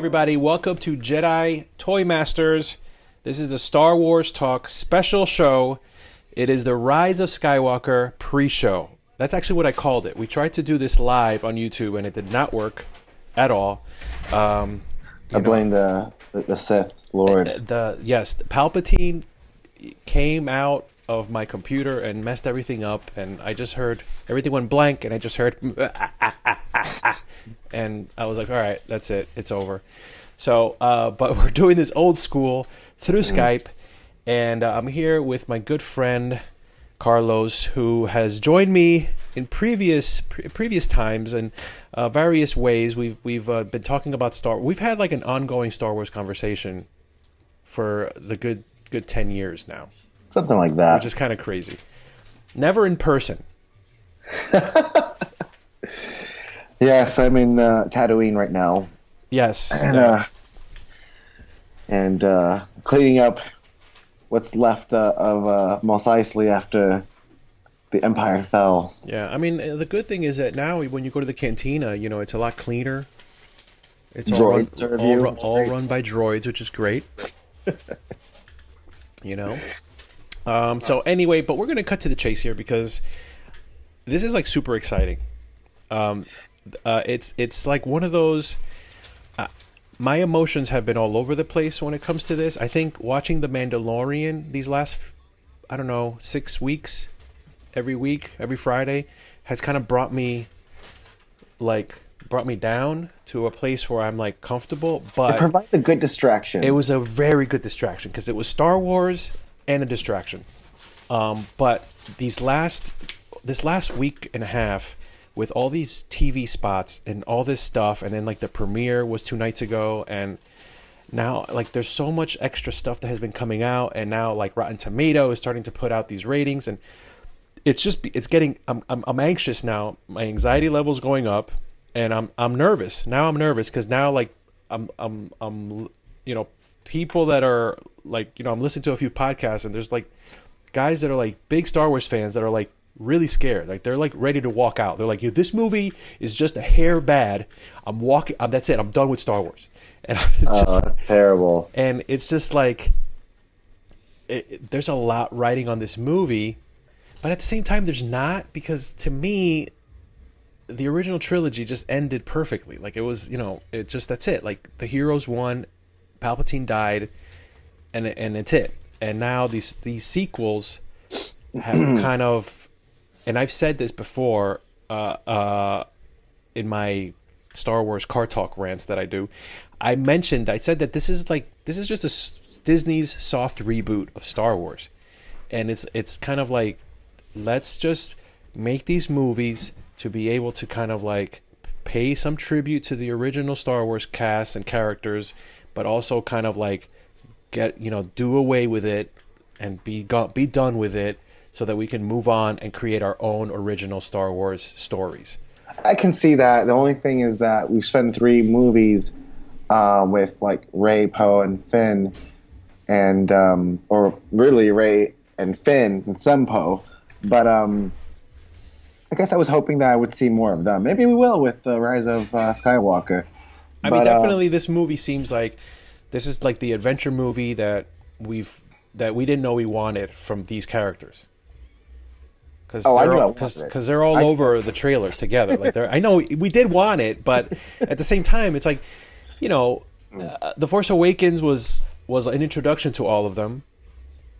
everybody. Welcome to Jedi Toy Masters. This is a Star Wars Talk special show. It is the Rise of Skywalker Preshow. That's actually what I called it. We tried to do this live on YouTube, and it did not work at all. I blame the Sith Lord. Palpatine came out of my computer and messed everything up, and I just heard everything went blank, and I just heard and I was like, all right, that's it, it's over. So but we're doing this old school through Skype, and I'm here with my good friend Carlos, who has joined me in previous times and various ways. We've been talking about Star. We've had like an ongoing Star Wars conversation for the good 10 years now. Something like that. Which is kind of crazy. Never in person. Yes, I'm in Tatooine right now. Yes. And cleaning up what's left of Mos Eisley after the Empire fell. Yeah, I mean, the good thing is that now when you go to the cantina, you know, it's a lot cleaner. It's all run by droids, which is great. You know? So anyway, but we're going to cut to the chase here because this is like super exciting. It's like one of those, my emotions have been all over the place when it comes to this. I think watching The Mandalorian these last, 6 weeks, every week, every Friday, has kind of brought me down to a place where I'm like comfortable, but it provides a good distraction. It was a very good distraction because it was Star Wars and a distraction. But this last week and a half with all these TV spots and all this stuff, and then like the premiere was 2 nights ago, and now like there's so much extra stuff that has been coming out, and now like Rotten Tomatoes is starting to put out these ratings, and it's getting I'm anxious now. My anxiety level's going up, and I'm nervous. Now I'm nervous because now like I'm people that are like, I'm listening to a few podcasts, and there's like guys that are like big Star Wars fans that are like really scared. Like they're like ready to walk out. They're like, this movie is just a hair bad. That's it. I'm done with Star Wars. And that's terrible. And it's just like, there's a lot riding on this movie, but at the same time, there's not, because to me, the original trilogy just ended perfectly. Like it was, that's it. Like the heroes won, Palpatine died, and it's it. And now these sequels have kind of, and I've said this before in my Star Wars car talk rants that I do. I said that this is just Disney's soft reboot of Star Wars, and it's kind of like, let's just make these movies to be able to kind of like pay some tribute to the original Star Wars cast and characters, but also kind of like do away with it and be done with it, so that we can move on and create our own original Star Wars stories. I can see that. The only thing is that we've spent 3 movies with like Rey, Poe, and Finn, and or really Rey and Finn and some Poe. But I guess I was hoping that I would see more of them. Maybe we will with the Rise of Skywalker. I mean, definitely this movie seems like this is like the adventure movie that we didn't know we wanted from these characters. Because they're all over the trailers together. Like I know we did want it, but at the same time, it's like, The Force Awakens was an introduction to all of them,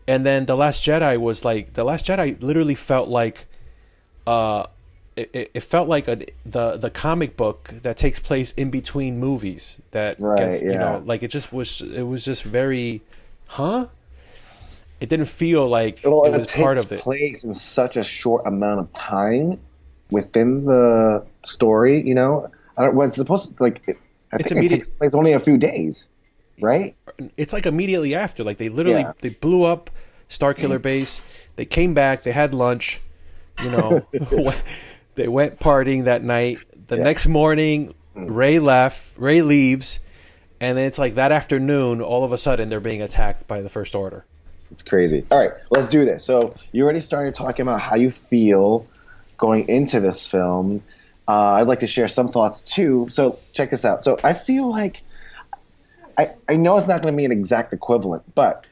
and then The Last Jedi was like, The Last Jedi literally felt like, it felt like the comic book that takes place in between movies. That gets, like it was just very, It didn't feel like it was part of it. It takes place in such a short amount of time within the story, It's supposed to, like, it takes place only a few days, right? It's like immediately after. Like they literally they blew up Starkiller Base. They came back. They had lunch. They went partying that night. The next morning, Rey leaves, and then it's like that afternoon, all of a sudden, they're being attacked by the First Order. It's crazy. All right, let's do this. So you already started talking about how you feel going into this film. I'd like to share some thoughts too. So check this out. So I feel like I know it's not going to be an exact equivalent, but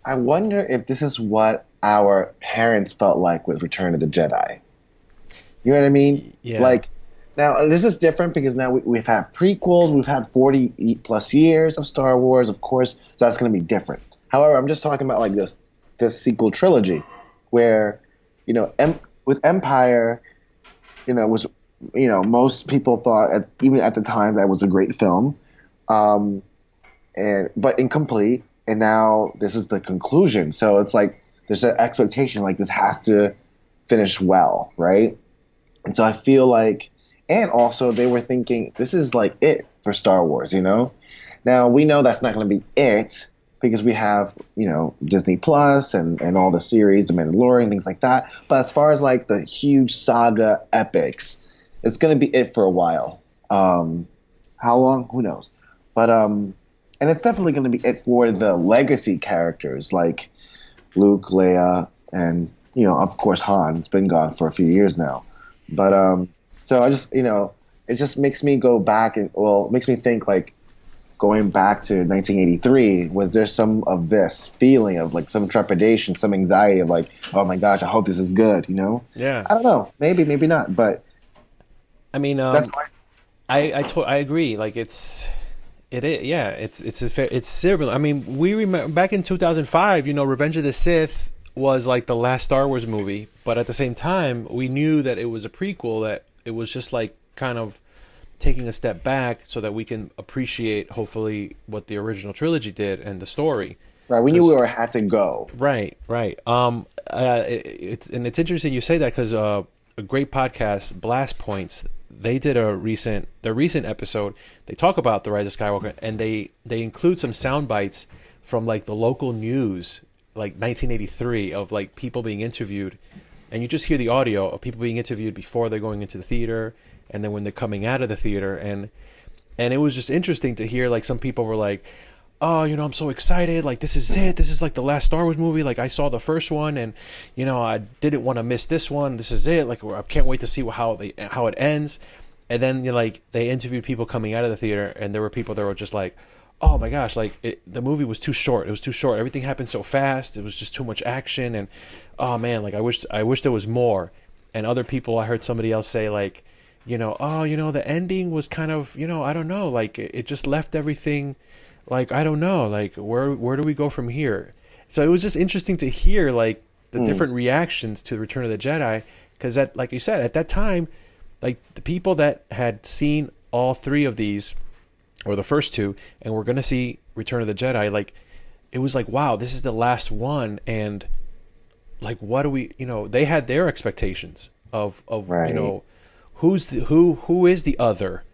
I wonder if this is what our parents felt like with Return of the Jedi. You know what I mean? Yeah. Like, now this is different because now we've had prequels, we've had 40 plus years of Star Wars, of course, so that's going to be different. However, I'm just talking about like this sequel trilogy, where with Empire, was most people thought even at the time that was a great film, um, and but incomplete. And now this is the conclusion, so it's like there's an expectation like this has to finish well, right? And so I feel like, and also they were thinking this is like it for Star Wars, Now we know that's not going to be it because we have, Disney Plus and all the series, The Mandalorian, things like that. But as far as like the huge saga epics, it's going to be it for a while. How long? Who knows? But and it's definitely going to be it for the legacy characters like Luke, Leia, and of course Han. It's been gone for a few years now. But so I just it just makes me go back and it makes me think like going back to 1983. Was there some of this feeling of like some trepidation, some anxiety of like, oh my gosh, I hope this is good, Yeah. I don't know, maybe not, but I mean, that's my I agree. Like it is, yeah. It's similar. I mean, we remember back in 2005. Revenge of the Sith was like the last Star Wars movie, but at the same time, we knew that it was a prequel. That it was just like kind of taking a step back so that we can appreciate, hopefully, what the original trilogy did and the story. right. We knew we were had to go. Right, right. It's interesting you say that because a great podcast, Blast Points, they did their recent episode. They talk about the Rise of Skywalker, and they include some sound bites from like the local news, like 1983, of like people being interviewed, and you just hear the audio of people being interviewed before they're going into the theater, and then when they're coming out of the theater, and it was just interesting to hear like some people were like, oh, I'm so excited. Like, this is it. This is like the last Star Wars movie. Like, I saw the first one and, I didn't want to miss this one. This is it. Like, I can't wait to see how it ends. And then, they interviewed people coming out of the theater, and there were people that were just like, oh my gosh, like the movie was too short. It was too short. Everything happened so fast. It was just too much action. And, oh man, like I wish there was more. And other people, I heard somebody else say like, the ending was kind of, I don't know, like it just left everything. Like, I don't know, like, where do we go from here? So it was just interesting to hear, like, the different reactions to Return of the Jedi. Because, like you said, at that time, like, the people that had seen all three of these, or the first two, and were going to see Return of the Jedi, like, it was like, wow, this is the last one. And, like, what do we, they had their expectations of Right. who is the other?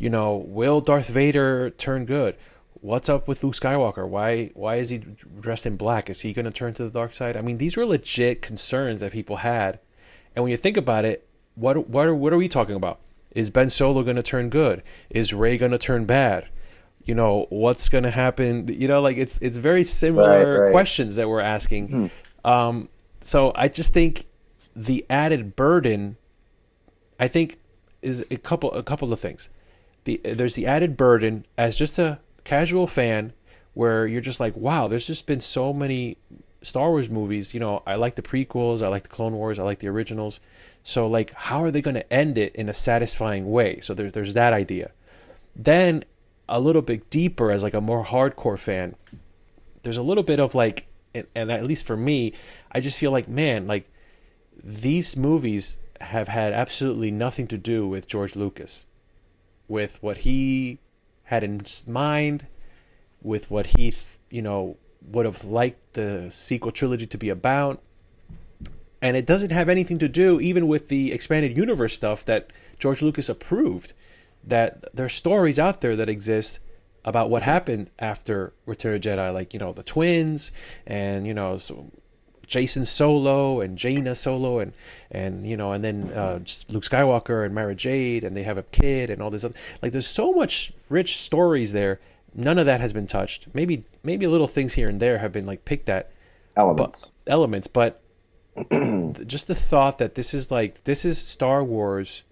Will Darth Vader turn good? What's up with Luke Skywalker? Why is he dressed in black? Is he going to turn to the dark side? I mean, these were legit concerns that people had. And when you think about it, what are we talking about? Is Ben Solo going to turn good? Is Rey going to turn bad? What's going to happen? Like it's very similar Right. questions that we're asking. So I just think the added burden, I think, is a couple of things. There's the added burden as just a casual fan, where you're just like, wow, there's just been so many Star Wars movies. I like the prequels, I like the Clone Wars, I like the originals. So like, how are they going to end it in a satisfying way? So there's that idea. Then a little bit deeper, as like a more hardcore fan, there's a little bit of like, and at least for me, I just feel like, man, like these movies have had absolutely nothing to do with George Lucas, with what he had in mind, with what he would have liked the sequel trilogy to be about. And it doesn't have anything to do even with the expanded universe stuff that George Lucas approved. That there's stories out there that exist about what happened after Return of the Jedi, like the twins, and so Jason Solo and Jaina Solo, and then Luke Skywalker and Mara Jade, and they have a kid and all this other, like there's so much rich stories there. None of that has been touched. Maybe little things here and there have been like picked at elements, but just the thought that this is Star Wars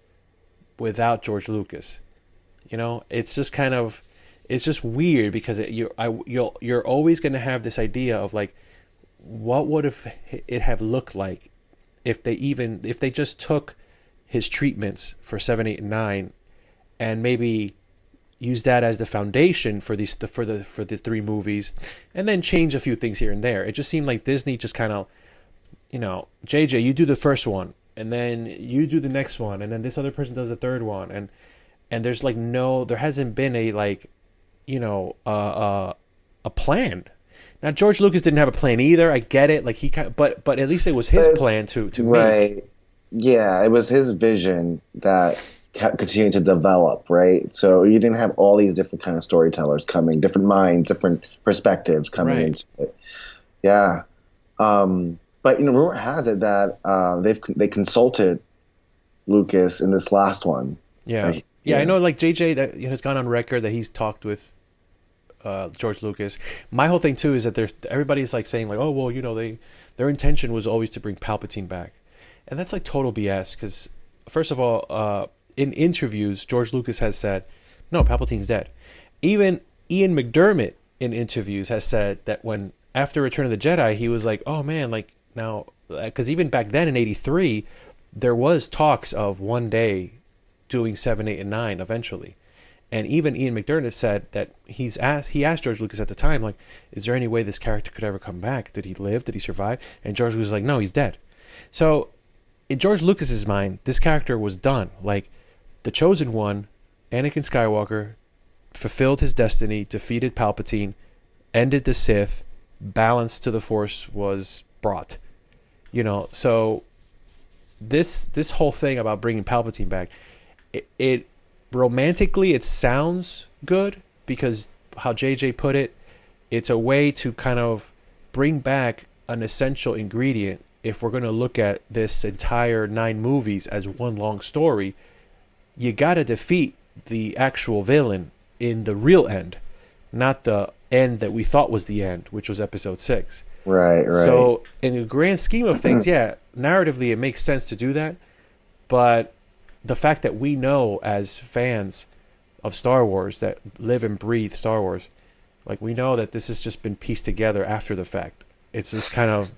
without George Lucas. It's just kind of, it's just weird because you're always going to have this idea of like, what would it have looked like if they just took his treatments for 7, 8, and 9, and maybe use that as the foundation for the 3 movies, and then change a few things here and there. It just seemed like Disney just kind of, JJ, you do the first one, and then you do the next one, and then this other person does the third one, and there's like there hasn't been a like, a plan. Now George Lucas didn't have a plan either. I get it, like but at least it was his plan to right. make. Yeah, it was his vision that continued to develop, right? So you didn't have all these different kind of storytellers coming, different minds, different perspectives coming into it. Yeah. But rumor has it that they consulted Lucas in this last one. Yeah. I know, like JJ that has gone on record that he's talked with George Lucas. My whole thing too is that everybody's like saying like, oh well, their intention was always to bring Palpatine back, and that's like total BS. Because first of all, in interviews, George Lucas has said, no, Palpatine's dead. Even Ian McDiarmid in interviews has said that when after Return of the Jedi, he was like, oh man, like now, because even back then in '83, there was talks of one day doing 7, 8, and 9 eventually. And even Ian McDiarmid said that he asked George Lucas at the time, like, is there any way this character could ever come back? Did he live? Did he survive? And George Lucas was like, no, he's dead. So in George Lucas's mind, this character was done. Like, the chosen one, Anakin Skywalker, fulfilled his destiny, defeated Palpatine, ended the Sith, balance to the Force was brought. So this whole thing about bringing Palpatine back, it romantically it sounds good because how JJ put it, it's a way to kind of bring back an essential ingredient. If we're going to look at this entire 9 movies as one long story, you got to defeat the actual villain in the real end, not the end that we thought was the end, which was episode 6. Right. So in the grand scheme of things, yeah, narratively it makes sense to do that, but the fact that we know as fans of Star Wars that live and breathe Star Wars, like we know that this has just been pieced together after the fact. It's just kind of,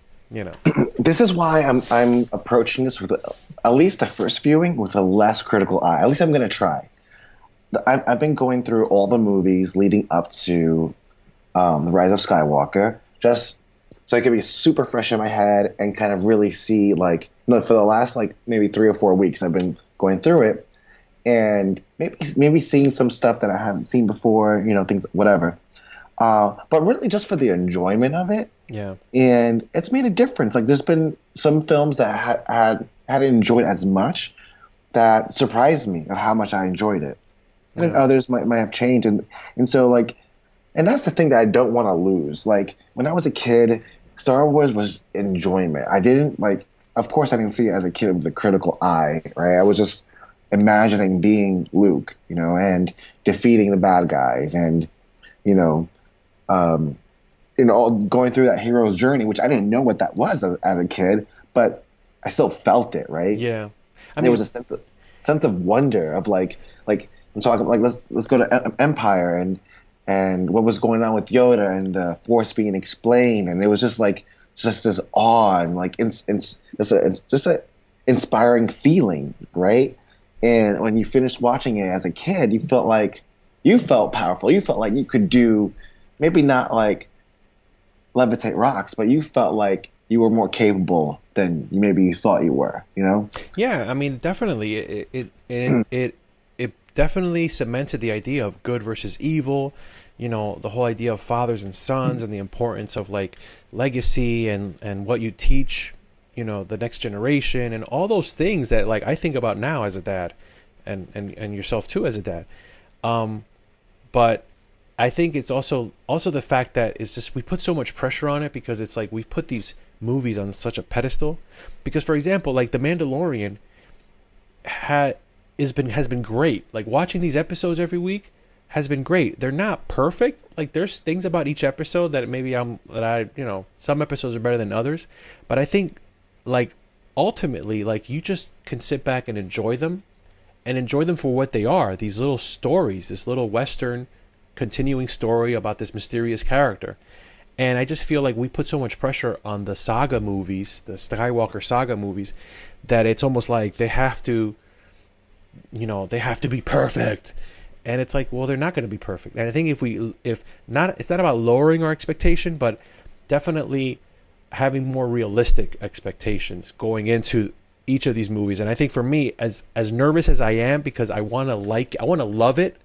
This is why I'm approaching this with at least the first viewing with a less critical eye. At least I'm going to try. I've been going through all the movies leading up to the Rise of Skywalker, just so I can be super fresh in my head and kind of really see, like, for the last like maybe 3 or 4 weeks, I've been going through it and maybe seeing some stuff that I haven't seen before, things, whatever. But really just for the enjoyment of it. Yeah. And it's made a difference. Like, there's been some films that hadn't enjoyed as much that surprised me of how much I enjoyed it. And then others might have changed. And so, like, and that's the thing that I don't want to lose. Like, when I was a kid, Star Wars was enjoyment. I didn't, like, of course I didn't see it as a kid with a critical eye, right? I was just imagining being Luke, and defeating the bad guys and, going through that hero's journey, which I didn't know what that was as a kid, but I still felt it, right? Yeah. There was a sense of wonder of like I'm talking like let's go to Empire and what was going on with Yoda and the Force being explained, and there was just this awe and like just a inspiring feeling, right? And when you finished watching it as a kid, you felt powerful. You felt like you could do, maybe not like levitate rocks, but you felt like you were more capable than maybe you thought you were, Yeah, I mean, definitely. It definitely cemented the idea of good versus evil, the whole idea of fathers and sons and the importance of like legacy and what you teach, the next generation and all those things that like I think about now as a dad and yourself too as a dad. But I think it's also the fact that it's just we put so much pressure on it because it's like we put these movies on such a pedestal. Because for example, like The Mandalorian has been great. Like watching these episodes every week has been great. They're not perfect. Like there's things about each episode that maybe some episodes are better than others, but I think like ultimately like you just can sit back and enjoy them for what they are. These little stories, this little Western continuing story about this mysterious character. And I just feel like we put so much pressure on the saga movies, the Skywalker saga movies, that it's almost like they have to, they have to be perfect. And it's like, well, they're not going to be perfect. And I think it's not about lowering our expectation, but definitely having more realistic expectations going into each of these movies. And I think for me, as nervous as I am, because I want to love it.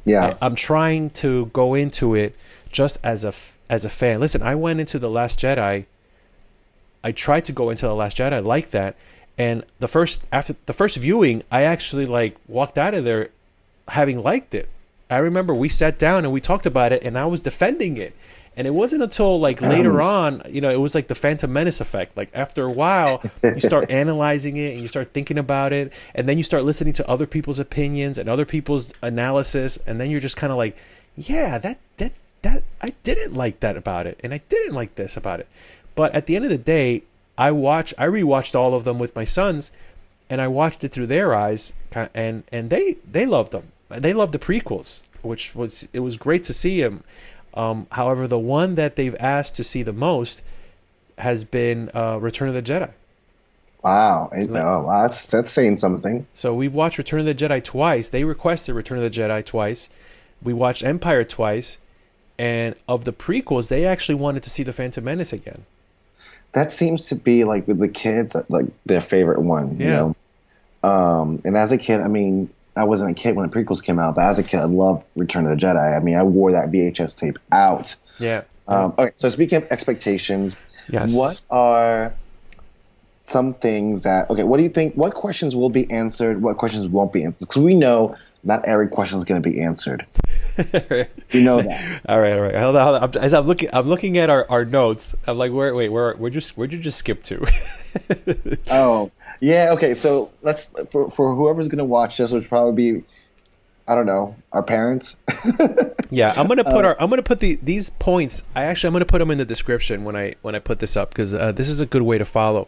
Yeah. I'm trying to go into it just as a fan. Listen, I went into The Last Jedi. I tried to go into The Last Jedi like that. And after the first viewing, I actually like walked out of there having liked it. I remember we sat down and we talked about it and I was defending it. And it wasn't until like later on, it was like the Phantom Menace effect. Like after a while, you start analyzing it and you start thinking about it. And then you start listening to other people's opinions and other people's analysis. And then you're just kind of like, yeah, that I didn't like that about it. And I didn't like this about it. But at the end of the day, I rewatched all of them with my sons and I watched it through their eyes and they loved them. They loved the prequels, it was great to see them. However, the one that they've asked to see the most has been Return of the Jedi. Wow. That's saying something. So we've watched Return of the Jedi twice. They requested Return of the Jedi twice. We watched Empire twice. And of the prequels, they actually wanted to see the Phantom Menace again. That seems to be like with the kids, like their favorite one. Yeah. And as a kid, I mean, I wasn't a kid when the prequels came out, but as a kid, I loved Return of the Jedi. I mean, I wore that VHS tape out. Yeah. Okay, so speaking of expectations, yes. What are some things what do you think, what questions will be answered, what questions won't be answered? Because we know not every question is going to be answered. You know that. All right. Hold on. As I'm looking at our notes, I'm like, where'd you just skip to? Oh, yeah. Okay. So let's for whoever's going to watch this, which will probably be, I don't know, our parents. Yeah, I'm gonna put these points. I'm gonna put them in the description when I put this up because this is a good way to follow.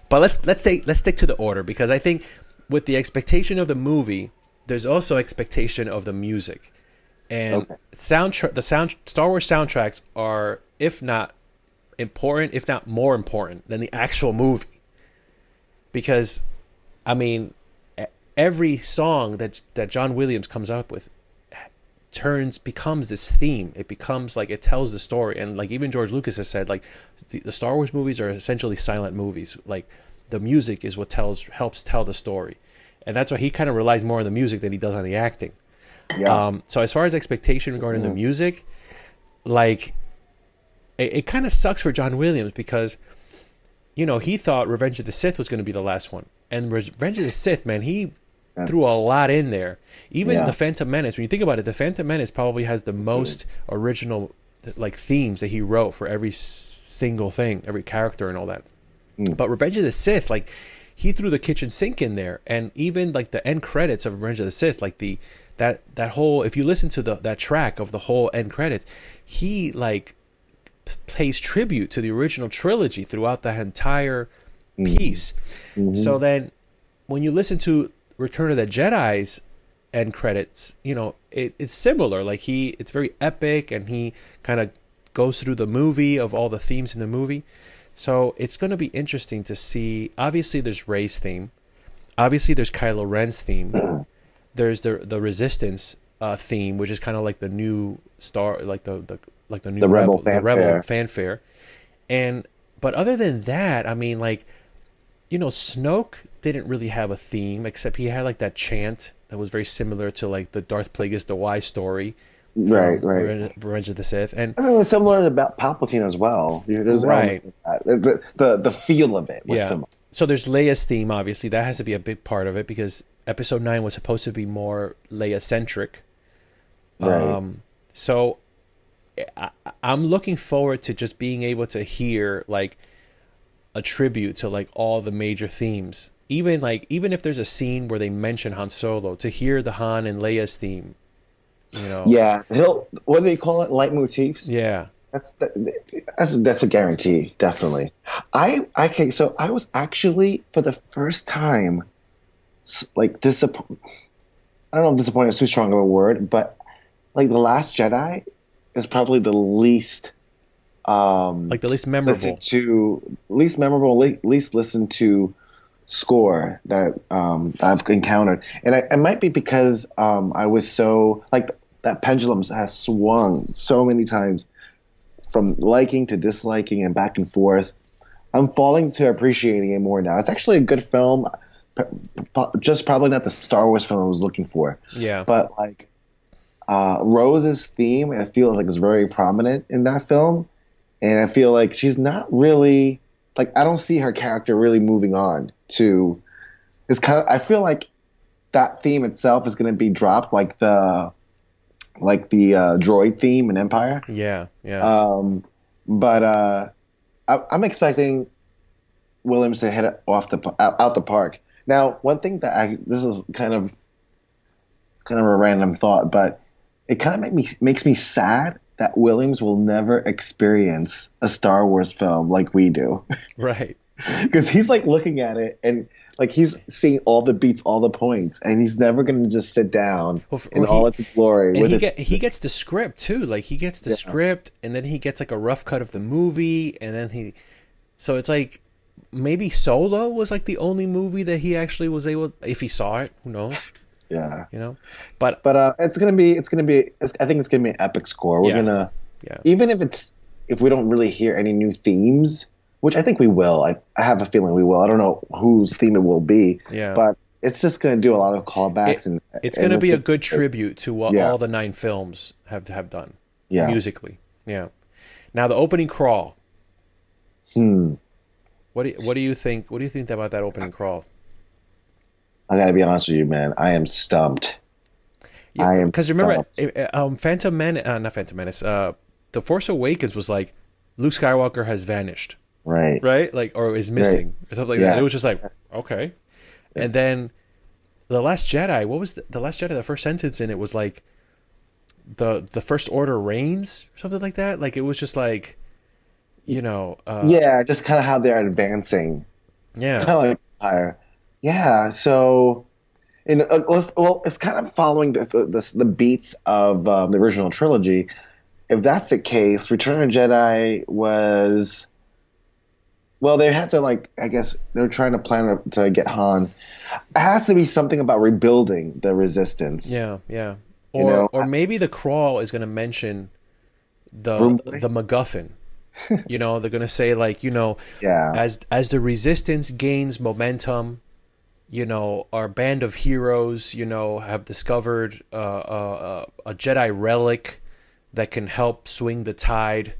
But let's stick to the order because I think with the expectation of the movie, there's also expectation of the music. And Star Wars soundtracks are, if not important, if not more important than the actual movie. Because, I mean, every song that John Williams comes up with becomes this theme. It becomes like it tells the story. And like even George Lucas has said, like the Star Wars movies are essentially silent movies. Like the music is what helps tell the story. And that's why he kind of relies more on the music than he does on the acting. Yeah. So as far as expectation regarding the music, like it kind of sucks for John Williams because, he thought Revenge of the Sith was going to be the last one. And Revenge of the Sith, man, he threw a lot in there. Even the Phantom Menace, when you think about it, the Phantom Menace probably has the most original like themes that he wrote for every single thing, every character and all that. But Revenge of the Sith, like he threw the kitchen sink in there. And even like the end credits of Revenge of the Sith, like that whole, if you listen to that track of the whole end credits, he like pays tribute to the original trilogy throughout the entire piece. So then when you listen to Return of the Jedi's end credits, it's similar. Like it's very epic and he kind of goes through the movie of all the themes in the movie. So it's going to be interesting to see. Obviously there's Rey's theme. Obviously there's Kylo Ren's theme. There's the Resistance theme, which is kind of like the new Star, like the new Rebel fanfare. But other than that, I mean, like, Snoke didn't really have a theme, except he had like that chant that was very similar to like the Darth Plagueis the Wise story. Right. Revenge of the Sith. And it was similar about Palpatine as well. Right. The feel of it was similar. So there's Leia's theme, obviously. That has to be a big part of it because Episode 9 was supposed to be more Leia-centric. Right. So I'm looking forward to just being able to hear like a tribute to like all the major themes. Even if there's a scene where they mention Han Solo, to hear the Han and Leia's theme. Yeah, what do they call it? Leitmotifs? Yeah. That's a guarantee, definitely. So I was actually for the first time like disappointed. I don't know if disappointed is too strong of a word, but like The Last Jedi is probably the least Like the least listened memorable. to, least memorable, least listened to score that I've encountered, and it might be because I was so like that pendulum has swung so many times from liking to disliking and back and forth. I'm falling to appreciating it more now. It's actually a good film, just probably not the Star Wars film I was looking for, Yeah. but like Rose's theme, I feel like is very prominent in that film, and I feel like she's not really like I don't see her character really moving on to. It's kind of I feel like that theme itself is going to be dropped like the droid theme in Empire. Yeah. Yeah. Um, but I'm expecting Williams to hit it off out the park. Now, one thing that this is kind of a random thought, but it kind of makes me sad that Williams will never experience a Star Wars film like we do, Right. because he's like looking at it and like he's seeing all the beats, all the points, and he's never going to just sit down Well, in all its glory and with he gets the script too. Like he gets the yeah, script, and then he gets like a rough cut of the movie, and then so it's like maybe Solo was like the only movie that he actually was able. If he saw it, who knows? yeah. You know, but But I think it's gonna be an epic score. We're yeah, gonna yeah, even if we don't really hear any new themes, which I think we will. I have a feeling we will. I don't know whose theme it will be, yeah. but it's just gonna do a lot of callbacks It's and going to be a good tribute to what yeah, all the 9 films have done yeah. musically. Yeah. Now the opening crawl. Hmm. What do you think? What do you think about that opening crawl? I gotta be honest with you, man. I am stumped. Yeah, I am because remember, stumped. Phantom Men, not Phantom Menace. The Force Awakens was like Luke Skywalker has vanished, Right. right? Like, or is Right. missing, or something like that. Yeah. It was just like okay, and then the Last Jedi. What was the Last Jedi? The first sentence in it was like the First Order reigns, or something like that. Like it was just like Yeah. Just kind of how they're advancing, kind yeah, of like Empire. Yeah. So. Well, it's kind of following the beats of the original trilogy. If that's the case, Return of the Jedi was well, they had to like I guess they were trying to plan to get Han. It has to be something about rebuilding the Resistance. yeah, yeah. You Or know, maybe the crawl is going to mention Broom Boy? the MacGuffin. They're going to say like Yeah, as the Resistance gains momentum, our band of heroes, have discovered a Jedi relic that can help swing the tide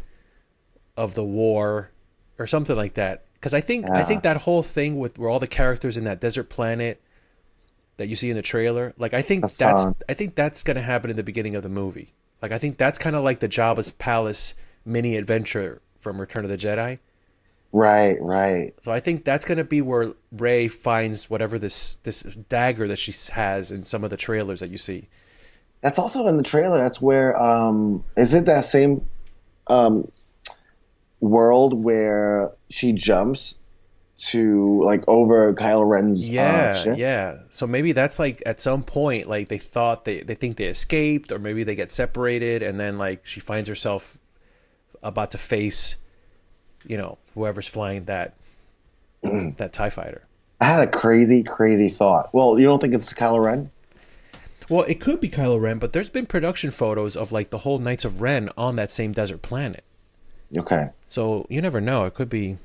of the war, or something like that. Because I think yeah. that whole thing with where all the characters in that desert planet that you see in the trailer, like Hassan. I think that's gonna happen in the beginning of the movie. Like I think that's kind of like the Jabba's palace mini adventure from Return of the Jedi. Right, right. So I think that's gonna be where Rey finds whatever this dagger that she has in some of the trailers that you see. That's also in the trailer. That's where is it that same um world where she jumps to like over Kylo Ren's Yeah, ship? yeah. So maybe that's like at some point, like they thought they think they escaped, or maybe they get separated, and then like she finds herself about to face, whoever's flying that TIE fighter. I had a crazy, crazy thought. Well, you don't think it's Kylo Ren? Well, it could be Kylo Ren, but there's been production photos of like the whole Knights of Ren on that same desert planet. Okay. So you never know. It could be.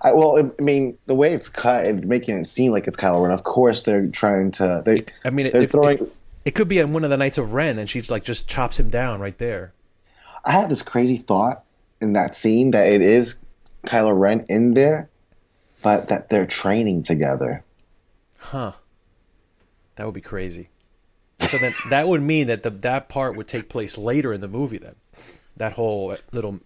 I mean, the way it's cut and making it seem like it's Kylo Ren. Of course, they're trying to. I mean, They're throwing. it could be on one of the Knights of Ren, and she's like just chops him down right there. I had this crazy thought in that scene that it is Kylo Ren in there, but that they're training together. Huh. That would be crazy. So then that would mean that that part would take place later in the movie. Then that whole little,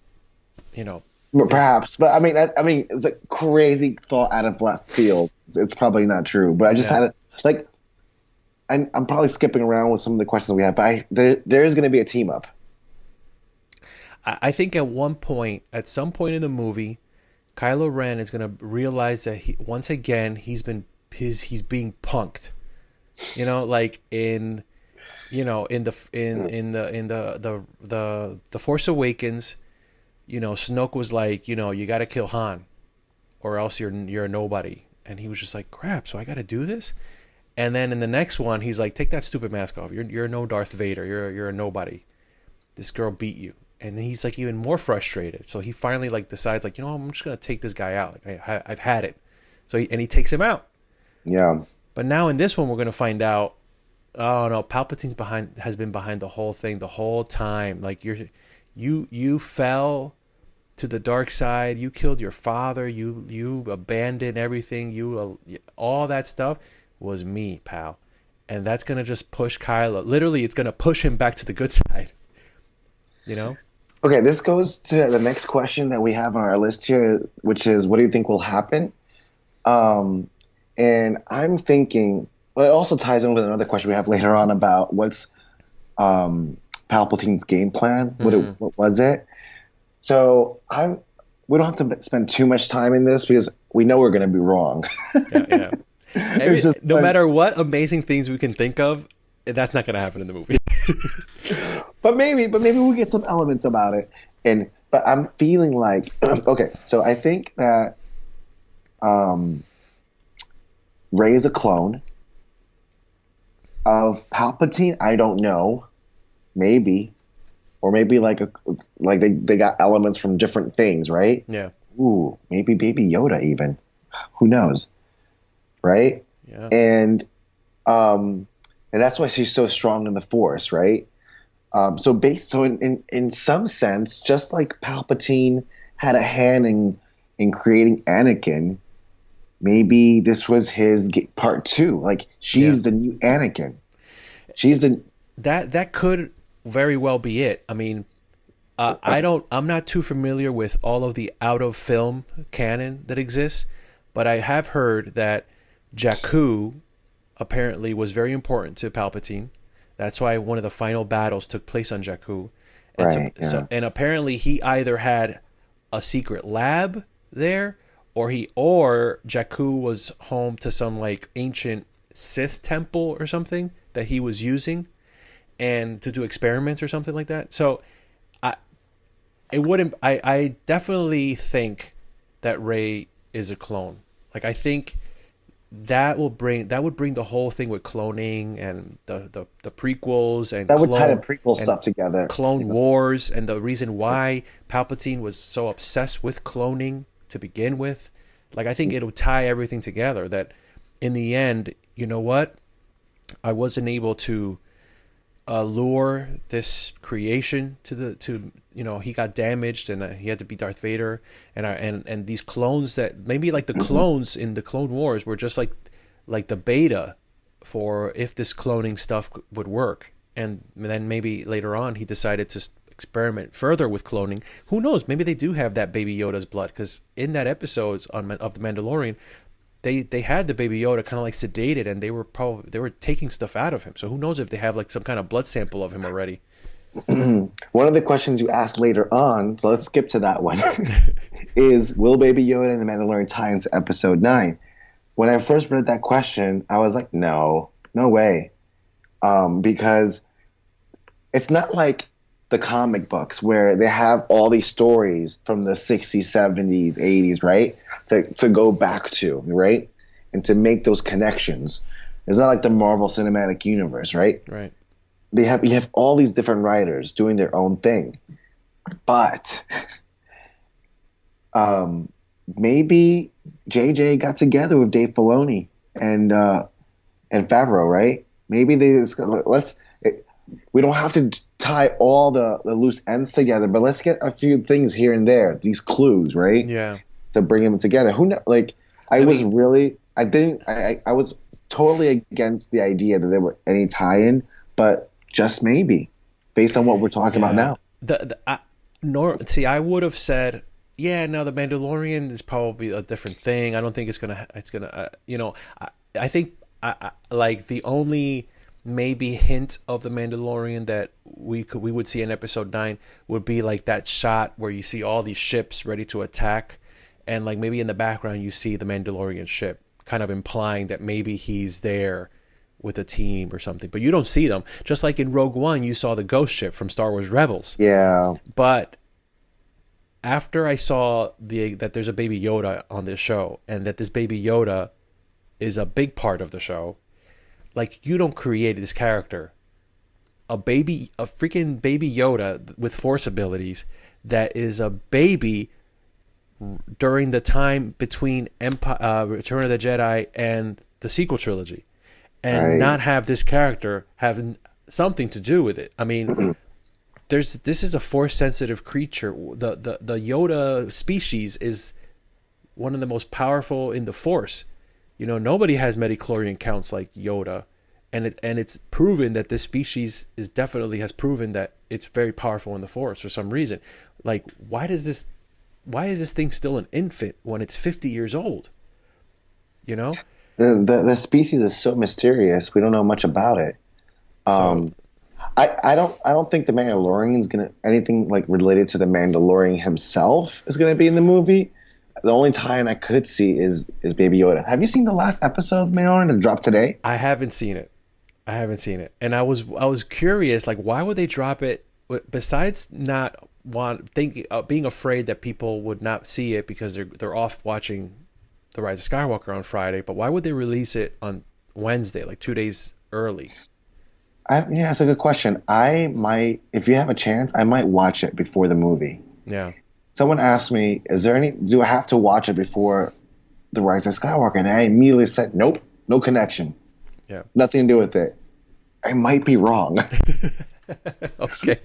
you know, Perhaps, but I mean, it's a crazy thought out of left field. It's probably not true, but I just yeah. had it like. I'm probably skipping around with some of the questions we have, but there's going to be a team up. I think at some point in the movie, Kylo Ren is going to realize that once again he's being punked. Like in you know, in the Force Awakens, you know, Snoke was like, you know, you got to kill Han, or else you're a nobody, and he was just like, crap, so I got to do this. And then in the next one, he's like, take that stupid mask off. You're no Darth Vader. You're a nobody. This girl beat you. And then he's like even more frustrated. So he finally like decides like, you know, I'm just gonna take this guy out. Like I've had it. So he takes him out. Yeah. But now in this one, we're gonna find out. Oh no, has been behind the whole thing the whole time. Like you fell to the dark side. You killed your father. You abandoned everything. All that stuff was me, pal. And that's gonna just push Kylo. Literally, it's gonna push him back to the good side. You know? Okay, this goes to the next question that we have on our list here, which is, what do you think will happen? And I'm thinking, well, it also ties in with another question we have later on about what's Palpatine's game plan. What was it? So we don't have to spend too much time in this because we know we're going to be wrong. Yeah. No matter what amazing things we can think of, that's not going to happen in the movie. But maybe we'll get some elements about it. But I'm feeling like, okay, so I think that Rey is a clone of Palpatine. I don't know, maybe, or maybe like they got elements from different things, right? Yeah. Ooh, maybe Baby Yoda even. Who knows, right? Yeah. And that's why she's so strong in the Force, right? So in some sense, just like Palpatine had a hand in creating Anakin, maybe this was his part two. Like she's the new Anakin. That could very well be it. I mean, I'm not too familiar with all of the out of film canon that exists, but I have heard that Jakku apparently was very important to Palpatine. That's why one of the final battles took place on Jakku. And and apparently he either had a secret lab there, or Jakku was home to some like ancient Sith temple or something that he was using and to do experiments or something like that. So I definitely think that Rey is a clone. Like I think that would bring the whole thing with cloning and the prequels and that would tie the prequel stuff together. Clone Wars and the reason why Palpatine was so obsessed with cloning to begin with. Like I think it'll tie everything together. That in the end, you know what? I wasn't able to lure this creation to he got damaged and he had to be Darth Vader and these clones that maybe like the clones in the Clone Wars were just like the beta for if this cloning stuff would work, and then maybe later on he decided to experiment further with cloning. Who knows, maybe they do have that Baby Yoda's blood, because in that episodes of The Mandalorian they had the Baby Yoda kind of like sedated, and they were taking stuff out of him. So who knows if they have like some kind of blood sample of him already. One of the questions you asked later on, so let's skip to that one, is will Baby Yoda and the Mandalorian tie into Episode 9? When I first read that question, I was like, no way, because it's not like the comic books where they have all these stories from the 60s, 70s, 80s, right? To go back to, right? And to make those connections. It's not like the Marvel Cinematic Universe, right? Right. You have all these different writers doing their own thing. But maybe JJ got together with Dave Filoni and Favreau, right? Maybe we don't have to tie all the loose ends together, but let's get a few things here and there, these clues, right? Yeah. To bring them together. Who know? Like, I was totally against the idea that there were any tie-in, but just maybe, based on what we're talking about now. I would have said, yeah, no, the Mandalorian is probably a different thing. I don't think it's gonna. I think like the only maybe hint of the Mandalorian that we would see in Episode 9 would be like that shot where you see all these ships ready to attack, and like maybe in the background you see the Mandalorian ship, kind of implying that maybe he's there with a team or something, but you don't see them. Just like in Rogue One, you saw the ghost ship from Star Wars Rebels. Yeah. But after I saw that there's a baby Yoda on this show, and that this baby Yoda is a big part of the show, like, you don't create this character. A freaking baby Yoda with Force abilities that is a baby during the time between Return of the Jedi and the sequel trilogy, and not have this character having something to do with it. I mean, this is a Force sensitive creature. The Yoda species is one of the most powerful in the Force. You know, nobody has midichlorian counts like Yoda, and it's proven that this species has proven that it's very powerful in the Force for some reason. Like, why is this thing still an infant when it's 50 years old? You know, the species is so mysterious. We don't know much about it. I don't think the Mandalorian is gonna anything like related to the Mandalorian himself is gonna be in the movie. The only tie-in I could see is Baby Yoda. Have you seen the last episode of Mandalorian that dropped today? I haven't seen it, and I was curious, like, why would they drop it? Besides not being afraid that people would not see it because they're off watching The Rise of Skywalker on Friday, but why would they release it on Wednesday, like 2 days early? Yeah, that's a good question. If you have a chance, I might watch it before the movie. Yeah. Someone asked me, do I have to watch it before The Rise of Skywalker? And I immediately said, nope, no connection. Yeah. Nothing to do with it. I might be wrong. Okay.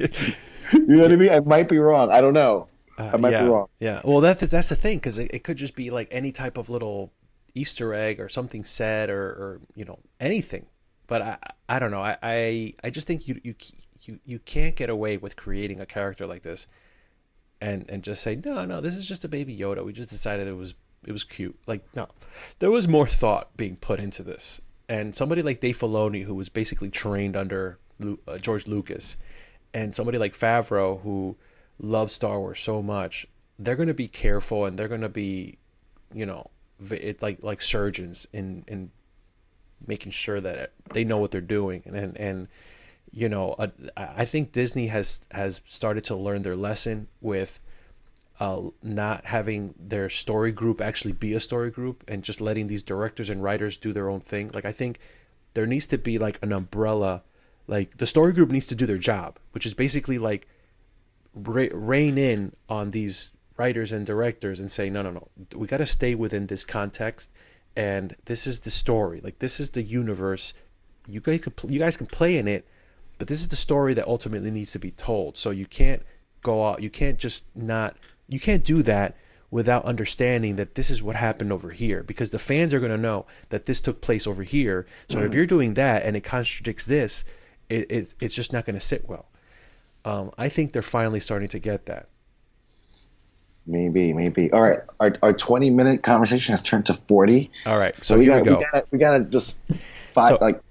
You know what I mean? I might be wrong. I don't know. I might be wrong. Yeah. Well, that's the thing, because it could just be like any type of little Easter egg or something said or you know, anything. But I don't know. I just think you can't get away with creating a character like this and just say, no, this is just a baby Yoda. We just decided it was cute. Like, no, there was more thought being put into this. And somebody like Dave Filoni, who was basically trained under George Lucas, and somebody like Favreau, who loves Star Wars so much, they're going to be careful, and they're going to be, you know, it's like surgeons in making sure that they know what they're doing. And you know, I think Disney has started to learn their lesson with not having their story group actually be a story group and just letting these directors and writers do their own thing. Like, I think there needs to be like an umbrella. Like, the story group needs to do their job, which is basically like rein in on these writers and directors and say, no, we got to stay within this context, and this is the story. Like, this is the universe. You guys can play in it, but this is the story that ultimately needs to be told. So you can't go out. You can't do that without understanding that this is what happened over here, because the fans are going to know that this took place over here. So if you're doing that and it contradicts this, it's just not going to sit well. I think they're finally starting to get that. Maybe. All right. Our 20-minute conversation has turned to 40. All right. So here we go. We gotta just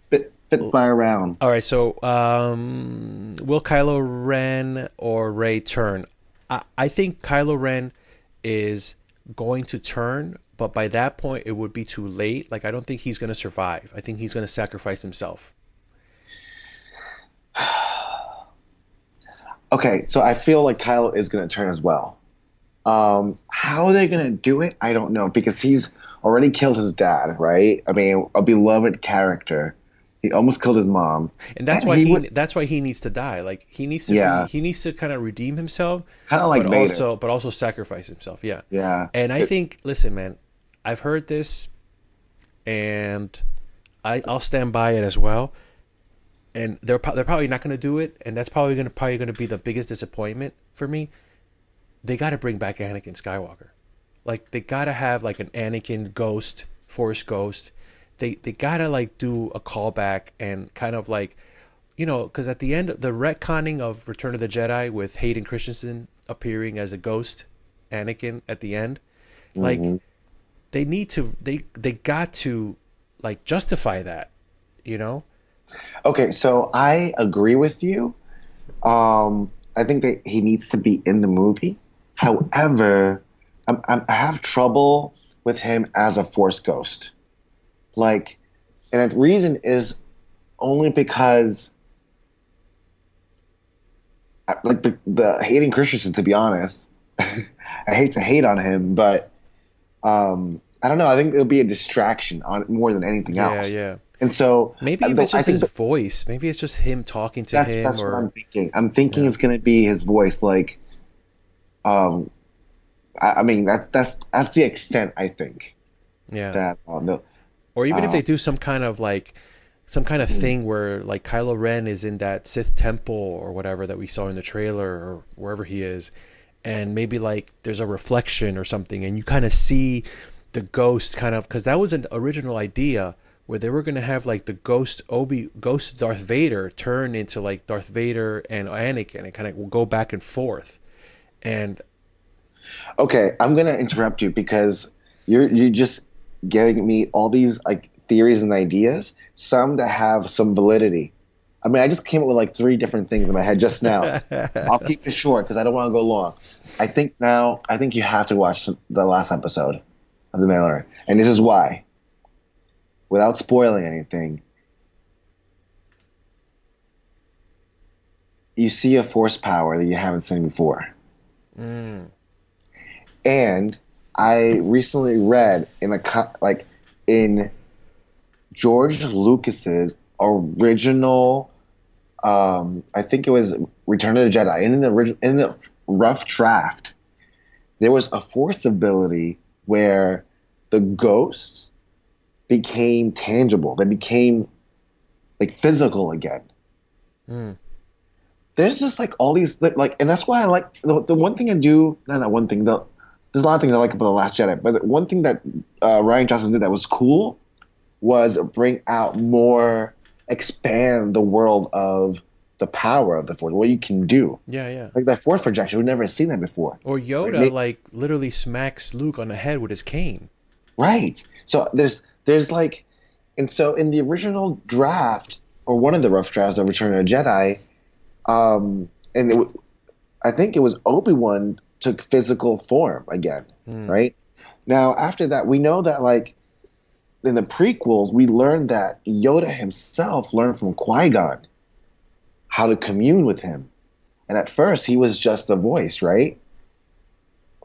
fit fire around. All right. So will Kylo Ren or Rey turn? I think Kylo Ren is going to turn, but by that point it would be too late. Like, I don't think he's going to survive. I think he's going to sacrifice himself. Okay, so I feel like Kylo is going to turn as well. How are they going to do it? I don't know, because he's already killed his dad, right? I mean, a beloved character. He almost killed his mom, and that's why he needs to die. Like, he needs to kind of redeem himself, kind of like Vader, but also sacrifice himself. Yeah. And I think, listen, man, I've heard this, and I'll stand by it as well. And they're probably not going to do it, and that's probably going to be the biggest disappointment for me. They got to bring back Anakin Skywalker. Like, they got to have like an Anakin ghost, Force ghost. They got to like do a callback and kind of like, you know, because at the end, the retconning of Return of the Jedi with Hayden Christensen appearing as a ghost Anakin at the end, like, they got to like justify that, you know? Okay, so I agree with you. I think that he needs to be in the movie. However, I have trouble with him as a Force ghost. Like, and the reason is only because like the Hayden Christensen, to be honest, I hate to hate on him, but I don't know. I think it'll be a distraction on more than anything Yeah, else. yeah. And so Maybe if it's I just think his voice, maybe it's just him talking to him, that's what I'm or thinking. I'm thinking yeah, it's going to be his voice. Like, um, I mean, that's the extent I think yeah. that the Or even if uh, they do some kind of like some kind of mm, thing where like Kylo Ren is in that Sith temple or whatever that we saw in the trailer or wherever he is, and maybe like there's a reflection or something, and you kind of see the ghost kind of, because that was an original idea where they were going to have like the ghost Darth Vader turn into like Darth Vader and Anakin and kind of go back and forth. And okay, I'm going to interrupt you because you're just giving me all these like theories and ideas, some that have some validity. I mean, I just came up with like three different things in my head just now. I'll keep it short because I don't want to go long. I think you have to watch the last episode of The Mandalorian, and this is why. Without spoiling anything, you see a force power that you haven't seen before. mm, And I recently read like in George Lucas's original, I think it was Return of the Jedi. In the rough draft, there was a force ability where the ghosts became tangible. They became like physical again. mm, There's just like all these like, and that's why I like the one thing I do. Not that one thing. There's a lot of things I like about the Last Jedi, but the one thing that Ryan Johnson did that was cool was bring out more, expand the world of the power of the Force, what you can do. yeah, yeah. Like that Force projection, we've never seen that before. Or Yoda Right? like literally smacks Luke on the head with his cane. Right. So there's like, and so in the original draft or one of the rough drafts of Return of the Jedi, and I think it was Obi-Wan took physical form again. Mm, Right. Now after that, we know that like in the prequels, we learned that Yoda himself learned from Qui-Gon how to commune with him. And at first, he was just a voice, right?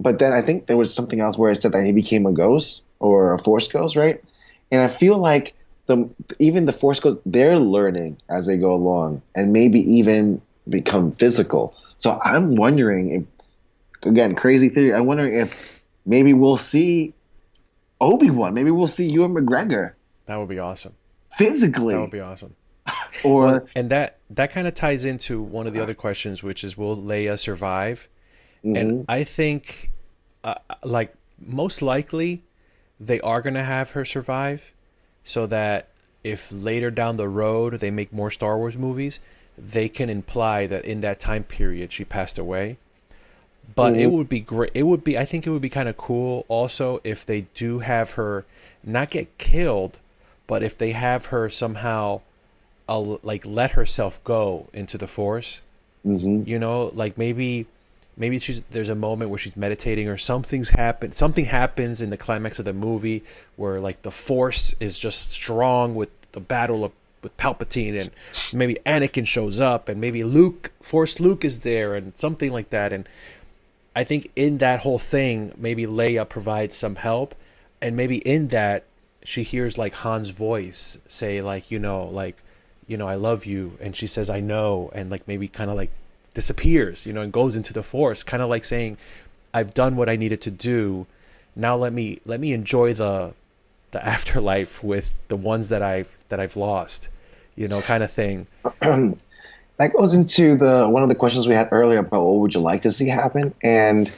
But then I think there was something else where it said that he became a ghost or a force ghost, right? And I feel like even the force ghosts, they're learning as they go along and maybe even become physical. So I'm wondering if, again, crazy theory, I'm wondering if maybe we'll see Obi-Wan, maybe we'll see Ewan McGregor that would be awesome. That would physically, be awesome. Well, or and that kind of ties into one of the other questions, which is, will Leia survive? And mhm, I think, like most likely, they are gonna have her survive, so that if later down the road they make more Star Wars movies, they can imply that in that time period she passed away. But it mhm, would be great. It would be. I think it would be kind of cool also if they do have her not get killed, but if they have her somehow, like let herself go into the Force. mhm, You know, like maybe there's a moment where she's meditating or something happens in the climax of the movie where like the Force is just strong with the battle of with Palpatine, and maybe Anakin shows up, and maybe Luke is there, and something like that. And I think in that whole thing, maybe Leia provides some help, and maybe in that she hears like Han's voice say like, I love you, and she says I know, and like maybe kind of like disappears, and goes into the Force, kind of like saying, I've done what I needed to do. Now let me enjoy the afterlife with the ones that I've lost, kind of thing. that goes into the one of the questions we had earlier about what would you like to see happen, and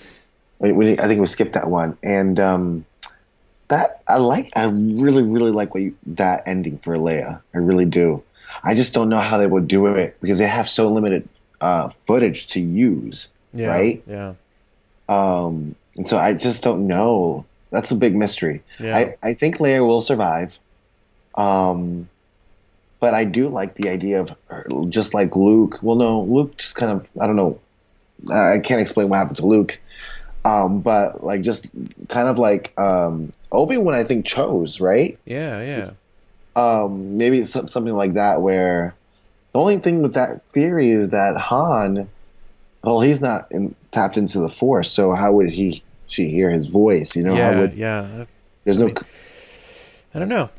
I think we skipped that one. And that I really really like that ending for Leia. I really do. I just don't know how they would do it because they have so limited footage to use, Yeah, right? yeah, And so I just don't know. That's a big mystery. yeah, I think Leia will survive. Um, but I do like the idea of her, just like Luke. Well, no, Luke just kind of, I don't know. I can't explain what happened to Luke. But just kind of like Obi-Wan, I think chose, right? yeah, yeah. Maybe it's something like that where the only thing with that theory is that Han, well, he's not tapped into the Force, so how would she hear his voice? You know, how Yeah, would yeah. there's I no. mean, I don't know.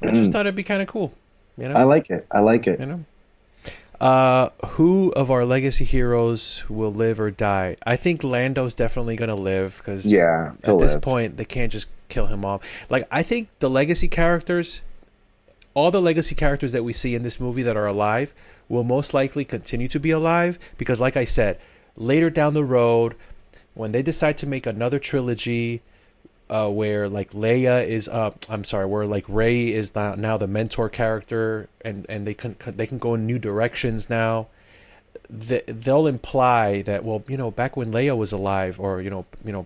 I just thought it'd be kind of cool, you know. I like it. I like it. You know. Who of our legacy heroes will live or die? I think Lando's definitely gonna live because Yeah, he'll at this live. point they can't just kill him off. Like I think the legacy characters, all the legacy characters that we see in this movie that are alive, will most likely continue to be alive because, like I said, later down the road, when they decide to make another trilogy, where like Leia is I'm sorry, where like Rey is now the mentor character, and they can go in new directions now. They'll imply that, well, you know, back when Leia was alive, or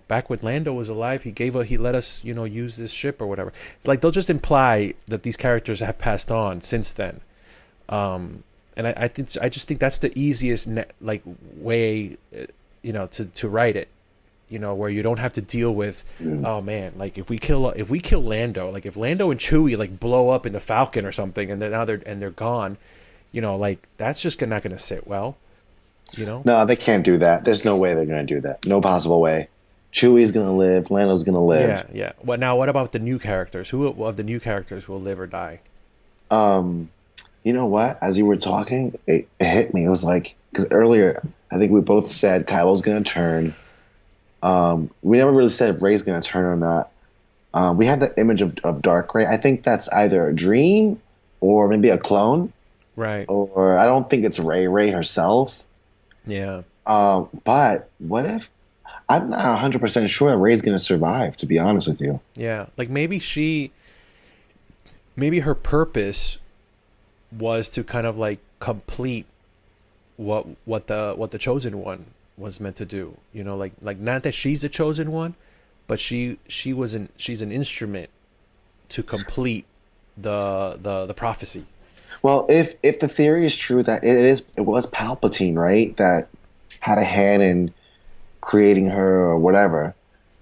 back when Lando was alive, he let us, use this ship or whatever. It's like they'll just imply that these characters have passed on since then. And I just think that's the easiest like way, to write it, where you don't have to deal with, oh man, like if we kill Lando, like if Lando and Chewie like blow up in the Falcon or something, and then now they're gone, like that's just not going to sit well, No, they can't do that. There's no way they're going to do that. No possible way. Chewie's going to live. Lando's going to live. Yeah. What about the new characters? Who of the new characters will live or die? You know what? As you were talking, it hit me. It was like, because earlier I think we both said Kylo's going to turn. We never really said if Rey's going to turn or not. We had the image of Dark Rey. I think that's either a dream or maybe a clone. Right. Or I don't think it's Rey herself. Yeah. But what if I'm not 100% sure Rey's going to survive, to be honest with you. Yeah. Like maybe her purpose was to kind of like complete what the chosen one was meant to do. Like not that she's the chosen one, but she's an instrument to complete the prophecy. Well, if the theory is true that it was Palpatine, right, that had a hand in creating her or whatever,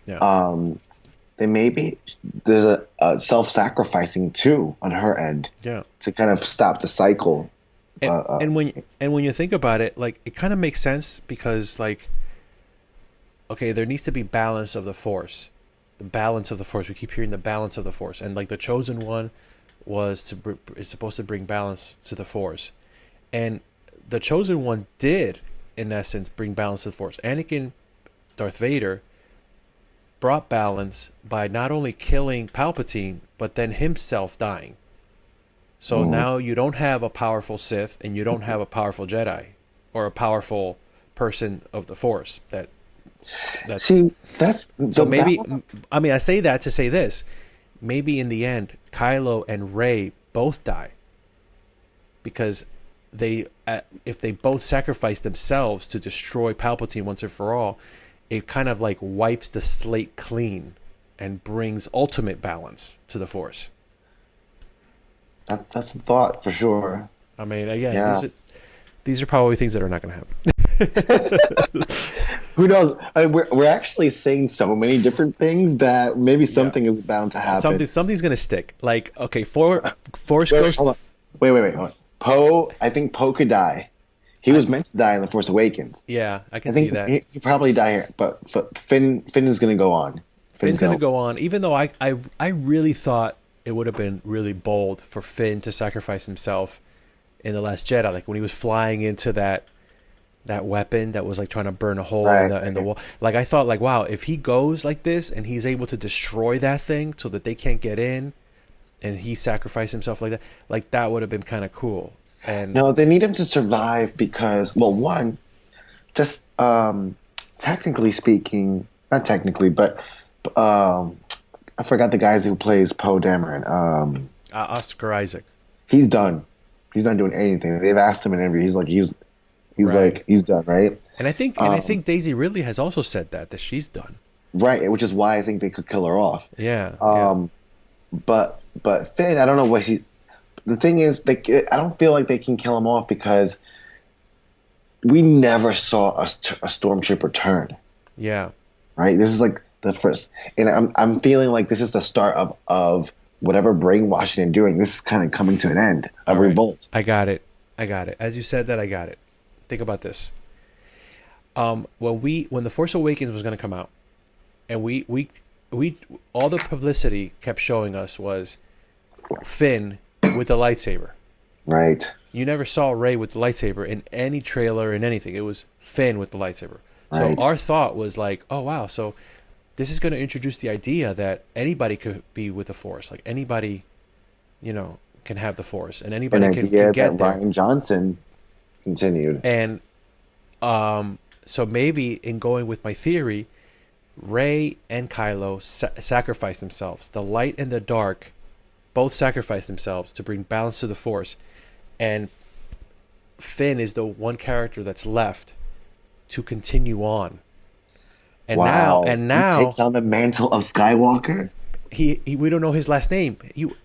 Yeah. then maybe there's a self-sacrificing too on her end, Yeah. to kind of stop the cycle. And when you think about it, like it kind of makes sense because, like, okay, there needs to be balance of the Force. The balance of the Force. We keep hearing the balance of the Force, and like the chosen one is supposed to bring balance to the Force, and the chosen one did, in essence, bring balance to the Force. Anakin, Darth Vader, brought balance by not only killing Palpatine but then himself dying. So now you don't have a powerful Sith, and you don't have a powerful Jedi, or a powerful person of the Force. That's See, that's so maybe. I mean, I say that to say this: maybe in the end, Kylo and Rey both die because if they both sacrifice themselves to destroy Palpatine once and for all, it kind of like wipes the slate clean and brings ultimate balance to the Force. That's the thought for sure. I mean, again, Yeah. these are probably things that are not going to happen. Who knows? We're actually saying so many different things that maybe something is bound to happen. Something's going to stick. Like, okay, Force Wait, Ghost. hold on. Wait. Hold on. Poe, I think Poe could die. He was meant to die in The Force Awakens. Yeah, I I can see think that. he probably die here, but Finn is going to go on. Finn's going to go on, even though I really thought it would have been really bold for Finn to sacrifice himself in The Last Jedi, like when he was flying into that weapon that was like trying to burn a hole in the wall. Like I thought, like, wow, if he goes like this and he's able to destroy that thing so that they can't get in, and he sacrificed himself like that would have been kind of cool. And No, they need him to survive because, well, one, just technically speaking, not technically, but I forgot the guys who plays Poe Dameron. Oscar Isaac. He's done. He's not doing anything. They've asked him in an interview. He's Right. like he's done, right? And I think Daisy Ridley has also said that she's done. Right, which is why I think they could kill her off. Yeah. But Finn, I don't know what he. The thing is, I don't feel like they can kill him off because we never saw a stormtrooper turn. Yeah. Right. This is like the first, and I'm feeling like this is the start of whatever brainwashing they're doing, this is kind of coming to an end. A revolt. I got it. As you said that, I got it. Think about this. When The Force Awakens was going to come out, and we all the publicity kept showing us was Finn with the lightsaber. Right. You never saw Rey with the lightsaber in any trailer, in anything. It was Finn with the lightsaber. Right. So our thought was like, oh wow, so this is going to introduce the idea that anybody could be with the Force, like anybody, can have the Force, and anybody can get there. Rian Johnson continued, and so maybe in going with my theory, Rey and Kylo sacrifice themselves. The light and the dark both sacrifice themselves to bring balance to the Force, and Finn is the one character that's left to continue on. And now he takes on the mantle of Skywalker. He we don't know his last name.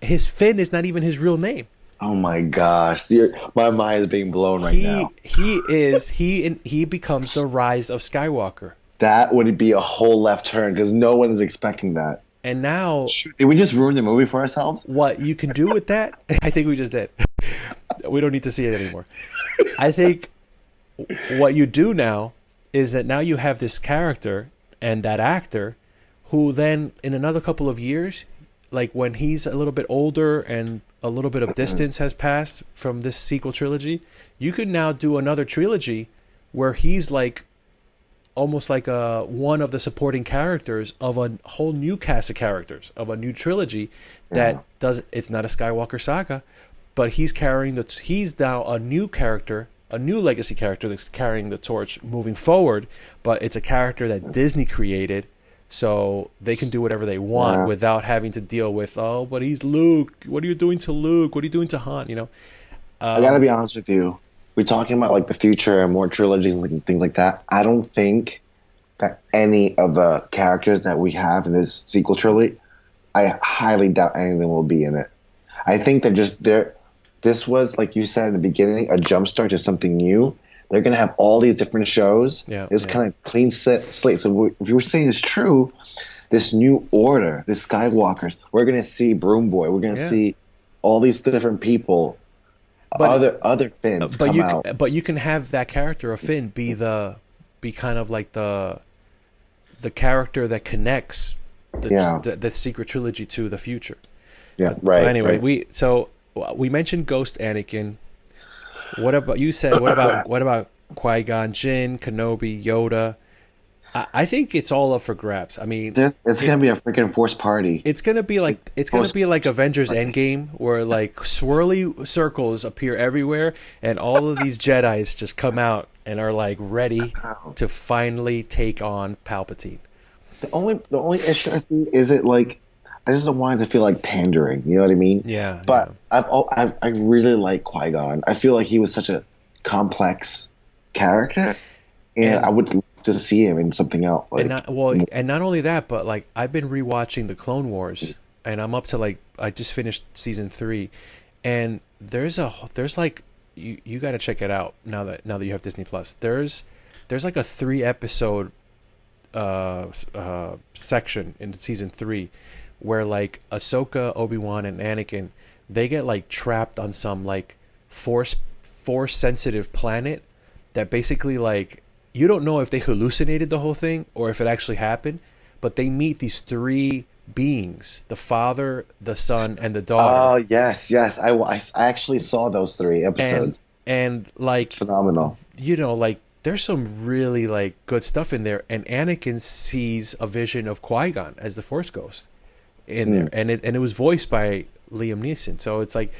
His Finn is not even his real name. Oh my gosh, my mind is being blown right now. He becomes the Rise of Skywalker. That would be a whole left turn because no one is expecting that. And now, did we just ruin the movie for ourselves? What you can do with that? I think we just did. We don't need to see it anymore. I think what you do now is that now you have this character and that actor who then in another couple of years, like when he's a little bit older and a little bit of distance has passed from this sequel trilogy, you could now do another trilogy where he's like almost like one of the supporting characters of a whole new cast of characters of a new trilogy that it's not a Skywalker saga, but he's now a new character, a new legacy character that's carrying the torch moving forward, but it's a character that Disney created so they can do whatever they want without having to deal with, oh, but he's Luke. What are you doing to Luke? What are you doing to Han? I gotta be honest with you. We're talking about like the future and more trilogies and things like that. I don't think that any of the characters that we have in this sequel trilogy, I highly doubt any of them will be in it. I think that this was, like you said in the beginning, a jumpstart to something new. They're going to have all these different shows. It's kind of clean slate. So if you were saying it's true, this new order, this Skywalkers, we're going to see Broom Boy. We're going to see all these different people, other Finns come out. But you can have that character of Finn be kind of like the character that connects the secret trilogy to the future. Yeah, right. So anyway, right. we mentioned Ghost Anakin. What about what about Qui-Gon Jinn, Kenobi, Yoda? I think it's all up for grabs. I mean, it's gonna be a freaking Force party. It's gonna be like Avengers Endgame, where like swirly circles appear everywhere, and all of these Jedis just come out and are like ready to finally take on Palpatine. The only issue I see is it like I just don't want it to feel like pandering. You know what I mean? Yeah. But I really like Qui-Gon. I feel like he was such a complex character, and I would love to see him in something else. Like, and not only that, but like I've been rewatching the Clone Wars, and I'm up to I just finished season 3, and there's like you got to check it out now that you have Disney Plus. There's like a 3-episode section in season 3 where like Ahsoka, Obi-Wan, and Anakin, they get like trapped on some like force sensitive planet that basically like you don't know if they hallucinated the whole thing or if it actually happened, but they meet these 3 beings: the father, the son, and the daughter. Oh yes, I actually saw those 3 episodes, and like phenomenal. Like there's some really like good stuff in there, and Anakin sees a vision of Qui-Gon as the Force Ghost in there, and it was voiced by Liam Neeson. So it's like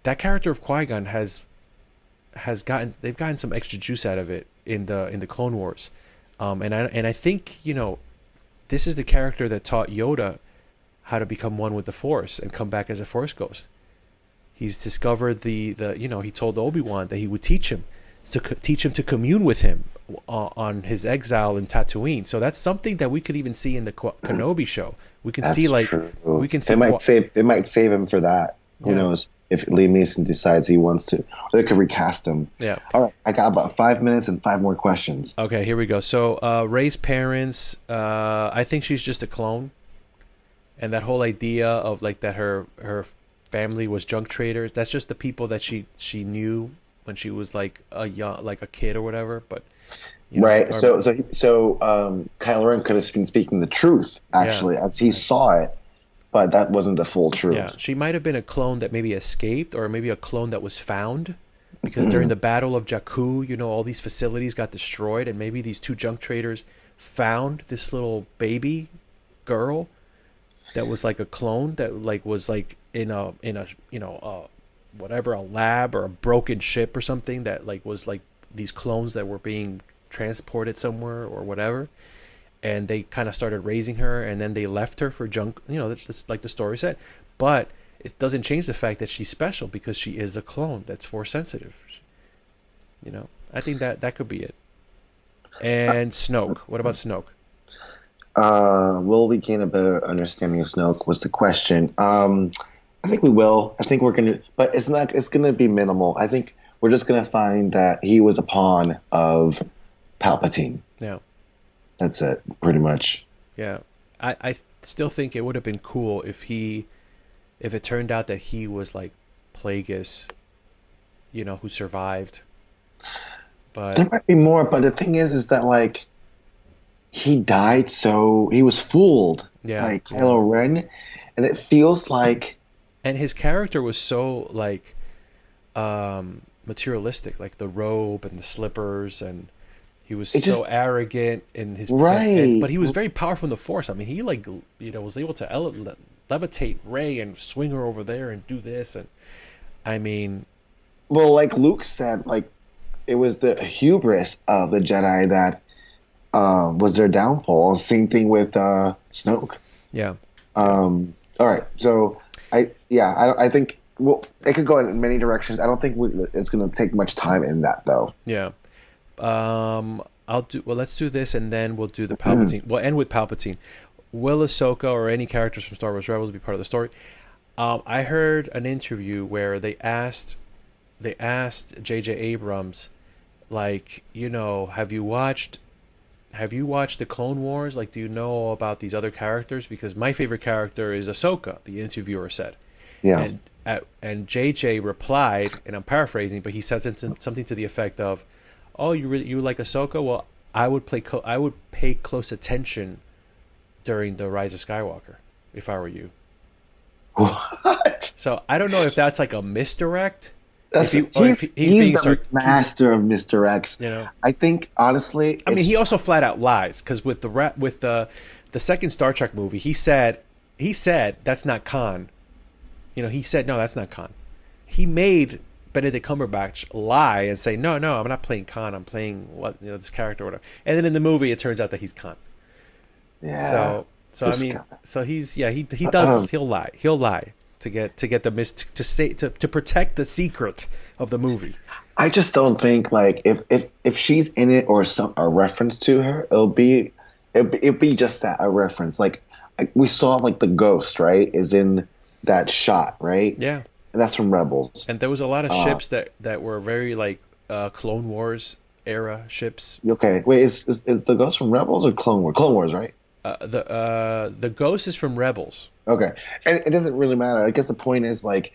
that character of Qui-Gon they've gotten some extra juice out of it in the Clone Wars, and I think this is the character that taught Yoda how to become one with the Force and come back as a Force Ghost. He's discovered he told Obi-Wan that he would teach him to commune with him on his exile in Tatooine. So that's something that we could even see in the Kenobi show. We can see They might save him for that. Who knows? If Liam Neeson decides he wants to, they could recast him. Yeah. All right. I got about 5 minutes and 5 more questions. Okay, here we go. So Rey's parents, I think she's just a clone. And that whole idea of like that her family was junk traders. That's just the people that she knew when she was like a kid or whatever. But Right. or So Kylo Ren could have been speaking the truth, yeah, actually, as he saw it, but that wasn't the full yeah. truth. She might have been a clone that maybe escaped, or maybe a clone that was found. Because during the Battle of Jakku, all these facilities got destroyed, and maybe these two junk traders found this little baby girl that was like a clone that like was like in a whatever, a lab or a broken ship or something, that like was like these clones that were being transported somewhere or whatever, and they kind of started raising her, and then they left her for junk, like the story said. But it doesn't change the fact that she's special because she is a clone that's force sensitive. I think that could be it. And Snoke, what about Snoke? Will we gain a better understanding of Snoke was the question. I think we will. I think we're gonna, but it's not. It's gonna be minimal. I think we're just gonna find that he was a pawn of Palpatine. Yeah. That's it, pretty much. Yeah. I still think it would have been cool if it turned out that he was like Plagueis, who survived. But There might be more, but the thing is that like he died, so he was fooled by Kylo Ren, and it feels like. And his character was so like materialistic, like the robe and the slippers, and he was so arrogant in his right. But he was very powerful in the Force. I mean, he like was able to levitate Rey and swing her over there and do this, and I mean, well, like Luke said, like it was the hubris of the Jedi that was their downfall. Same thing with Snoke. Yeah. All right. So I think it could go in many directions. I don't think it's going to take much time in that though. Yeah. Let's do this, and then we'll do the Palpatine. We'll end with Palpatine. Will Ahsoka or any characters from Star Wars Rebels be part of the story? I heard an interview where they asked J.J. Abrams, like, have you watched the Clone Wars? Like, do you know about these other characters? Because my favorite character is Ahsoka, the interviewer said. Yeah. And JJ replied, and I'm paraphrasing, but he said something to the effect of, "Oh, you like Ahsoka? Well, I would pay close attention during the Rise of Skywalker if I were you." What? So I don't know if that's like a misdirect. He's the master of misdirects. I think honestly. I mean, he also flat out lies, because with the second Star Trek movie, he said that's not Khan. He said no, that's not Khan. He made Benedict Cumberbatch lie and say no, I'm not playing Khan. I'm playing this character or whatever. And then in the movie, it turns out that he's Khan. Yeah. So I mean, so he'll lie to get to protect the secret of the movie. I just don't think like if she's in it or a reference to her, it'll be just that, a reference. Like we saw like the ghost, right, is in that shot, right? Yeah. And that's from Rebels. And there was a lot of ships that were very like Clone Wars era ships. Okay, wait, is the ghost from Rebels or Clone Wars? Clone Wars, right? The ghost is from Rebels. Okay, and it doesn't really matter. I guess the point is like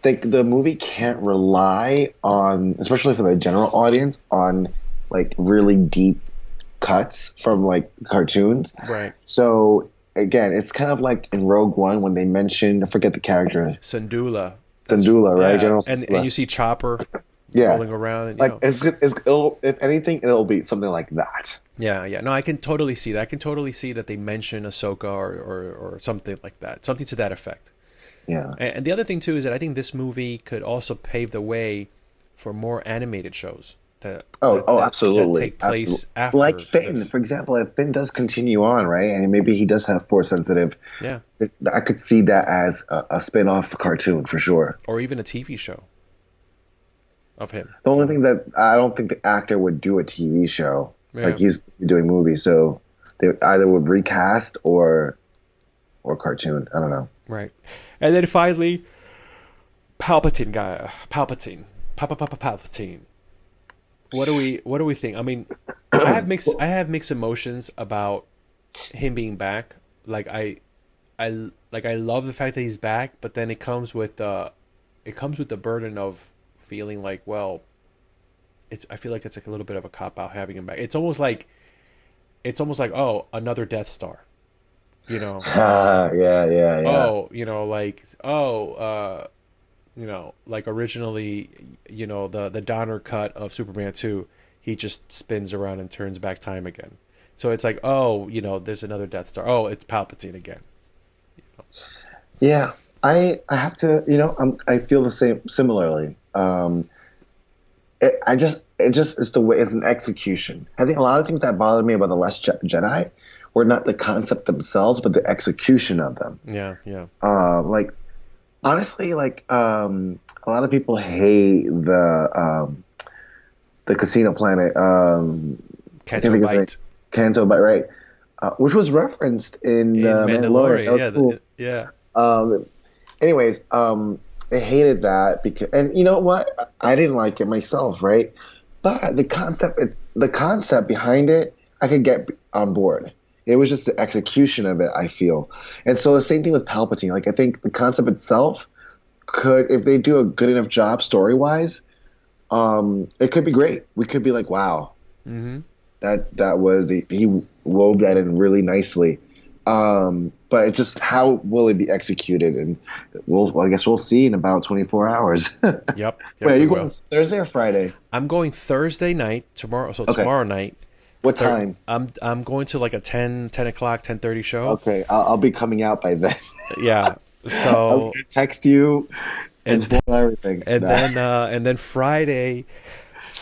the movie can't rely on, especially for the general audience, on like really deep cuts from like cartoons. Right. So again, it's kind of like in Rogue One when they mentioned, I forget the character, Syndulla, right? Yeah. General and you see Chopper rolling around. And, like it'll, if anything, it'll be something like that. Yeah. No, I can totally see that. I can totally see that they mention Ahsoka or something like that, something to that effect. Yeah. And the other thing too is that I think this movie could also pave the way for more animated shows that absolutely, that take place after, like Finn, this. For example. If Finn does continue on, right, and maybe he does have force sensitive, I could see that as a spin-off cartoon for sure, or even a TV show of him. The only thing that I don't think the actor would do a TV show, like he's doing movies, so they either would recast or cartoon. I don't know. Right, and then finally, Palpatine. What do we think? I mean, I have mixed emotions about him being back. Like I I love the fact that he's back, but then it comes with the burden of feeling like, well, I feel like it's like a little bit of a cop out having him back. It's almost like, oh, another Death Star, you know. Yeah. Oh, like originally, the Donner cut of Superman 2, he just spins around and turns back time again. So it's like, oh, there's another Death Star. Oh, it's Palpatine again. Yeah, I have to, I feel the same similarly. It's the way, it's an execution. I think a lot of things that bothered me about The Last Jedi were not the concept themselves, but the execution of them. Yeah, yeah. Like, honestly, like, a lot of people hate the Casino Planet, Canto Bight. Canto Bight, right? Which was referenced in Mandalorian. That was cool. Yeah. Anyways, I hated that because, and you know what? I didn't like it myself, right? But the concept behind it, I could get on board. It was just the execution of it, I feel. And so the same thing with Palpatine. Like, I think the concept itself could, if they do a good enough job story-wise, it could be great. We could be like, wow, he wove that in really nicely. But it's just, how will it be executed? And I guess we'll see in about 24 hours. Yep. Wait, are you going Thursday or Friday? I'm going Thursday night tomorrow. So okay. Tomorrow night. What time? I'm going to like a 10 o'clock, 10:30 show. Okay, I'll be coming out by then. Yeah. So I'll gonna text you and spoil everything. And then Friday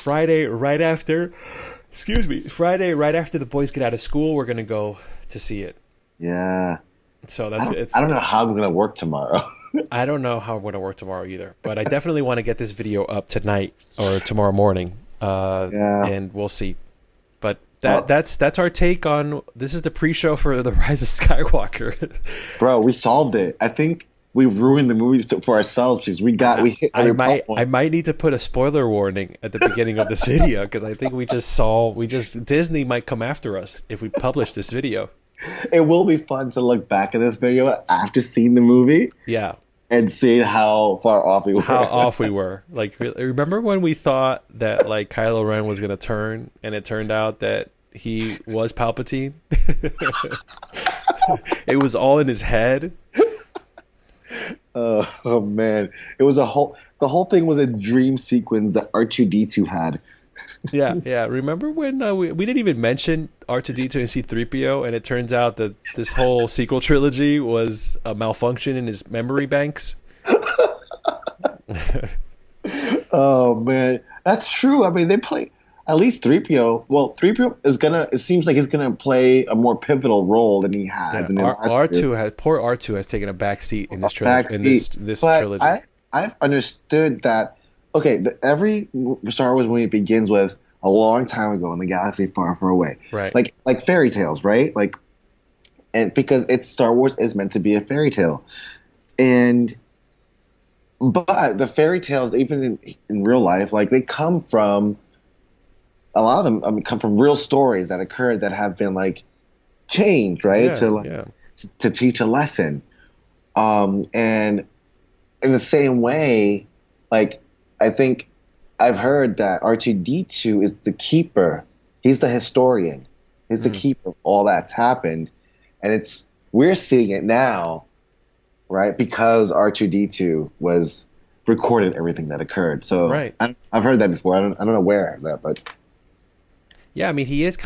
right after, Friday right after the boys get out of school, we're gonna go to see it. Yeah. So I don't know how I'm gonna work tomorrow. I don't know how I'm gonna work tomorrow either, but I definitely want to get this video up tonight or tomorrow morning. And we'll see. But that's our take on, this is the pre-show for the Rise of Skywalker. Bro, we solved it. I think we ruined the movie for ourselves because we hit every point. I might need to put a spoiler warning at the beginning of this video because I think Disney might come after us if we publish this video. It will be fun to look back at this video after seeing the movie. Yeah. And seeing how far off we were. How off we were. Like, remember when we thought that, like, Kylo Ren was going to turn, and it turned out that he was Palpatine? It was all in his head. Oh, man. It was the whole thing was a dream sequence that R2-D2 had. Yeah. Remember when we didn't even mention R2-D2 and C-3PO, and it turns out that this whole sequel trilogy was a malfunction in his memory banks? Oh man, that's true. I mean, they play at least 3PO. Well, 3PO it seems like he's gonna play a more pivotal role than he has. Yeah, R2 has taken a back seat in this trilogy. Trilogy. I've understood that. Okay, every Star Wars movie begins with a long time ago in the galaxy far, far away. Right. Like fairy tales, right? Like, and because Star Wars is meant to be a fairy tale, but the fairy tales, even in real life, like they come from, a lot of them come from real stories that occurred that have been like changed, right? To teach a lesson, and in the same way, like. I think I've heard that R2-D2 is the keeper. He's the historian. He's the keeper of all that's happened. And we're seeing it now, right? Because R2-D2 was recorded everything that occurred. So right. I've heard that before. I don't know where that, but yeah, I mean, he's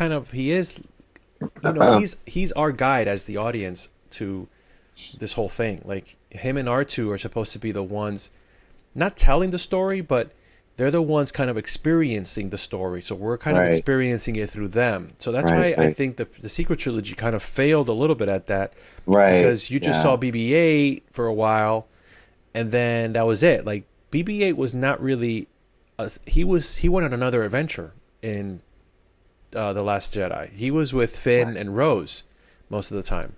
our guide as the audience to this whole thing. Like, him and R2 are supposed to be the ones not telling the story, but they're the ones kind of experiencing the story. So we're kind of experiencing it through them. So that's why I think the sequel trilogy kind of failed a little bit at that. Right. Because you just saw BB-8 for a while, and then that was it. Like, BB-8 was not really he went on another adventure in The Last Jedi. He was with Finn and Rose most of the time.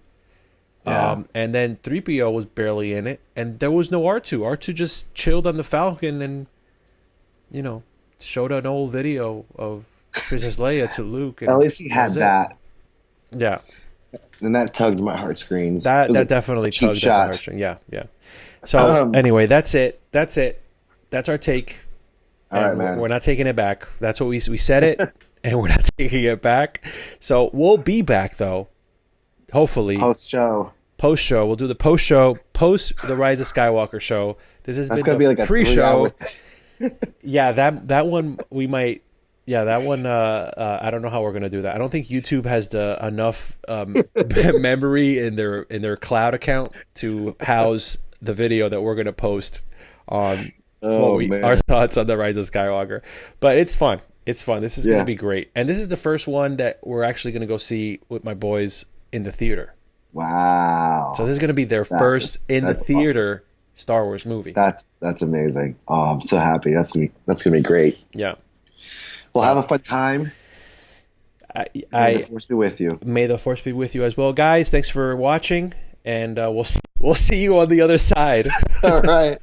Yeah. And then 3PO was barely in it, and there was no R2. R2 just chilled on the Falcon and, showed an old video of Princess Leia to Luke. And at least he had that. Yeah. And that tugged my heartstrings. It That was that a definitely cheap tugged at the shot. heartstring. Yeah, yeah. So Um, anyway, that's it. That's it. That's our take. all right, And man. we're not taking it back. That's what we said it, and we're not taking it back. So we'll be back though. Hopefully, Post show. post show. We'll do the post show, post the Rise of Skywalker show. This has That's been gonna the be like a pre-show. 3 hour. Yeah, that one we might. Yeah, that one. I don't know how we're gonna do that. I don't think YouTube has the enough memory in their cloud account to house the video that we're gonna post on Oh man. our thoughts on the Rise of Skywalker. But it's fun. It's fun. This is Yeah. gonna be great, and this is the first one that we're actually gonna go see with my boys in the theater. Wow. So this is gonna be their first in the that's theater Star Wars movie. That's amazing. Oh, I'm so happy. That's gonna be great. Yeah. Well, have a fun time. May the I force be with you. may the force be with you as well, guys. Thanks for watching, and we'll see you on the other side. All right.